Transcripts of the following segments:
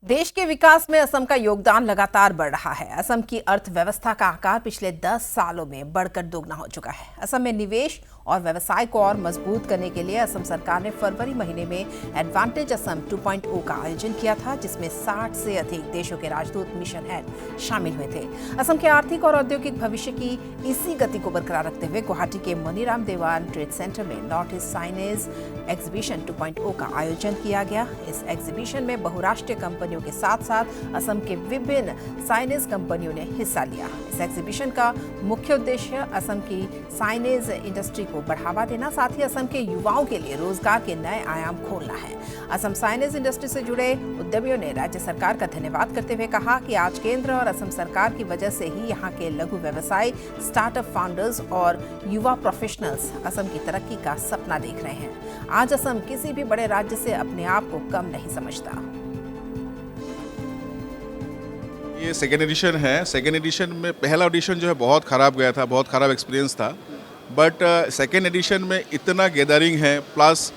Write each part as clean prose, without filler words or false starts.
देश के विकास में असम का योगदान लगातार बढ़ रहा है। असम की अर्थव्यवस्था का आकार पिछले 10 सालों में बढ़कर दोगुना हो चुका है। असम में निवेश और व्यवसाय को और मजबूत करने के लिए असम सरकार ने फरवरी महीने में एडवांटेज असम 2.0 का आयोजन किया था, जिसमें 60 से अधिक देशों के राजदूत मिशन हेड शामिल हुए थे। असम के आर्थिक और औद्योगिक भविष्य की इसी गति को बरकरार रखते हुए गुवाहाटी के मनीराम देवान ट्रेड सेंटर में नॉर्थ ईस्ट साइनेज एग्जीबिशन 2.0 का आयोजन किया गया। इस एग्जीबिशन में बहुराष्ट्रीय कंपनियों के साथ साथ असम के विभिन्न साइनेज कंपनियों ने हिस्सा लिया। इस एग्जीबिशन का मुख्य उद्देश्य असम की साइनेज इंडस्ट्री को बढ़ावा देना, साथ ही असम के युवाओं के लिए रोजगार के नए आयाम खोलना है। असम साइनेज इंडस्ट्री से जुड़े उद्यमियों ने राज्य सरकार का धन्यवाद करते हुए कहा कि आज केंद्र और असम सरकार की वजह से ही यहाँ के लघु व्यवसाय, स्टार्टअप फाउंडर्स और युवा प्रोफेशनल्स असम की तरक्की का सपना देख रहे हैं। आज असम किसी भी बड़े राज्य से अपने आप को कम नहीं समझता। ये सेकेंड एडिशन है। सेकेंड एडिशन में पहला एडिशन जो है बहुत ख़राब गया था, बहुत ख़राब एक्सपीरियंस था। बट सेकेंड एडिशन में इतना गैदरिंग है, प्लस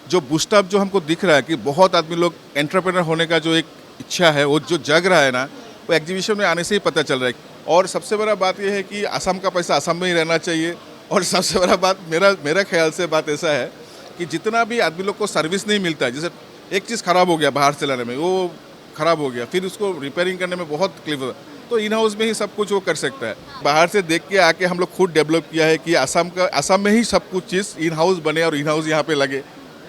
जो बूस्टअप जो हमको दिख रहा है कि बहुत आदमी लोग एंटरप्रेन्योर होने का जो एक इच्छा है वो जो जग रहा है ना, वो एग्जीबिशन में आने से ही पता चल रहा है। और सबसे बड़ा बात यह है कि असम का पैसा असम में ही रहना चाहिए। और सबसे बड़ा बात मेरा ख्याल से बात ऐसा है कि जितना भी आदमी लोग को सर्विस नहीं मिलता है, जैसे एक चीज़ ख़राब हो गया बाहर से लाने में, वो ख़राब हो गया, फिर उसको रिपेयरिंग करने में बहुत तकलीफ होता है, तो इन हाउस में ही सब कुछ वो कर सकता है। बाहर से देख के आके हम लोग खुद डेवलप किया है कि असम में ही सब कुछ चीज़ इन हाउस बने और इन हाउस यहाँ पे लगे,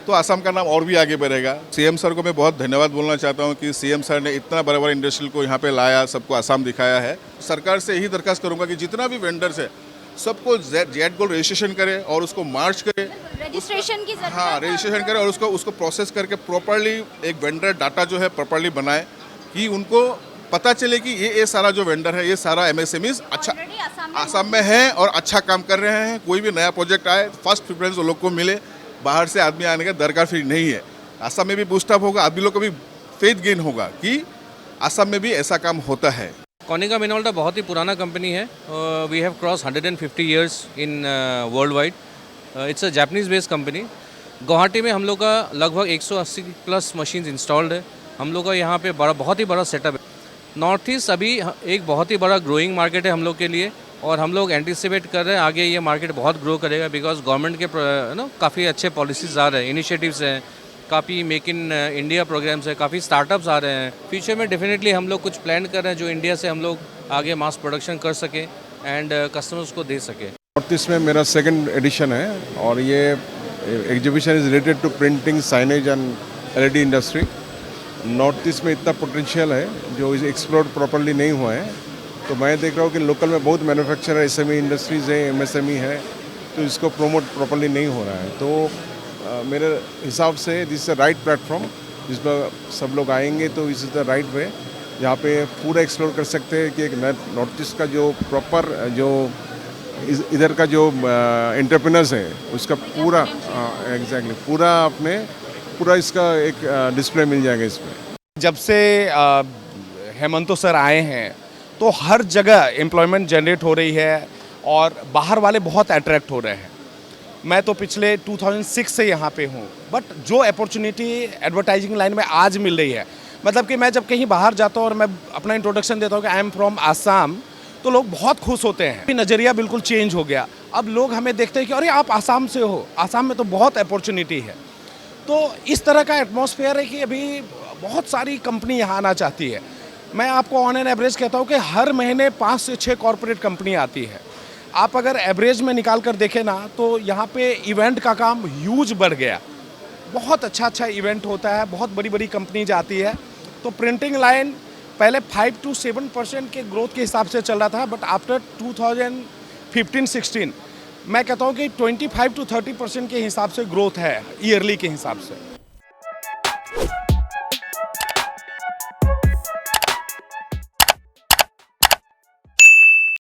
तो असम का नाम और भी आगे बढ़ेगा। सीएम सर को मैं बहुत धन्यवाद बोलना चाहता हूँ कि सीएम सर ने इतना बड़ा बड़ा इंडस्ट्री को यहाँ पे लाया, सबको असम दिखाया है। सरकार से यही दरखास्त करूँगा कि जितना भी वेंडर्स है सबको जेड गोल्ड रजिस्ट्रेशन करे और उसको मार्च करे, रजिस्ट्रेशन की जरूरत है। हाँ, रजिस्ट्रेशन करे और उसको प्रोसेस करके प्रॉपरली एक वेंडर डाटा जो है प्रॉपरली बनाए कि उनको पता चले कि ये सारा जो वेंडर है, ये सारा एमएसएमईज अच्छा असम में है और अच्छा काम कर रहे हैं। कोई भी नया प्रोजेक्ट आए, फर्स्ट प्रेफरेंस वो लोग को मिले। बाहर से आदमी आने का दरकार फिर नहीं है। असम में भी बूस्टअप होगा, आदमी लोग को भी फेथ गेन होगा कि असम में भी ऐसा काम होता है। कोनिका मिनोल्टा बहुत ही पुराना कंपनी है। We have cross 150 years in worldwide. It's a Japanese based company. Guwahati में हम लोग का लगभग 180 प्लस मशीन्स इंस्टॉल्ड है। हम लोग का यहाँ पे बहुत ही बड़ा सेटअप है। नॉर्थ ईस्ट अभी एक बहुत ही बड़ा ग्रोइंग मार्केट है हम लोग के लिए, और हम लोग एंटिसिपेट कर रहे हैं आगे ये मार्केट बहुत ग्रो करेगा, बिकॉज गवर्नमेंट के काफ़ी अच्छे पॉलिसीज़ आ रहे हैं, इनिशिएटिव्स हैं, काफ़ी मेक इन इंडिया प्रोग्राम्स है, काफ़ी स्टार्टअप्स आ रहे हैं। फ्यूचर में डेफिनेटली हम लोग कुछ प्लान कर रहे हैं जो इंडिया से हम लोग आगे मास प्रोडक्शन कर सकें एंड कस्टमर्स को दे सकें। नॉर्थ ईस्ट में मेरा सेकंड एडिशन है और ये exhibition is related to printing, signage and LED industry. North East में इतना पोटेंशियल है जो एक्सप्लोर प्रॉपरली नहीं हुआ है, तो मैं देख रहा हूँ कि लोकल में बहुत मैन्युफैक्चरर एसएमई इंडस्ट्रीज़ है, एमएसएमई है, तो इसको प्रमोट प्रॉपरली नहीं हो रहा है। तो मेरे हिसाब से this is the right platform जिस पर सब लोग आएंगे, तो this is the right way जहाँ पे पूरा एक्सप्लोर कर सकते हैं कि एक नॉर्थ ईस्ट का जो प्रॉपर जो इधर का जो एंटरप्रेन्योर्स है उसका पूरा एग्जैक्टली पूरा इसका एक डिस्प्ले मिल जाएगा इसमें। जब से हेमंतो सर आए हैं तो हर जगह एम्प्लॉयमेंट जनरेट हो रही है और बाहर वाले बहुत अट्रैक्ट हो रहे हैं। मैं तो पिछले 2006 से यहाँ पे हूँ, बट जो अपॉर्चुनिटी एडवर्टाइजिंग लाइन में आज मिल रही है, मतलब कि मैं जब कहीं बाहर जाता हूँ और मैं अपना इंट्रोडक्शन देता हूँ कि आई एम फ्रॉम आसाम, तो लोग बहुत खुश होते हैं। नज़रिया बिल्कुल चेंज हो गया। अब लोग हमें देखते हैं कि अरे आप आसाम से हो, आसाम में तो बहुत अपॉर्चुनिटी है। तो इस तरह का एटमॉस्फेयर है कि अभी बहुत सारी कंपनी यहाँ आना चाहती है। मैं आपको ऑन एन एवरेज कहता हूँ कि हर महीने 5 से 6 कॉरपोरेट कंपनी आती है। आप अगर एवरेज में निकाल कर देखें ना, तो यहाँ पे इवेंट का काम ह्यूज बढ़ गया। बहुत अच्छा इवेंट होता है, बहुत बड़ी बड़ी कंपनी जाती है। तो प्रिंटिंग लाइन पहले 5 to 7% के ग्रोथ के हिसाब से चल रहा था, बट आफ्टर 2015-16 मैं कहता हूँ कि 25 to 30% के हिसाब से ग्रोथ है ईयरली के हिसाब से।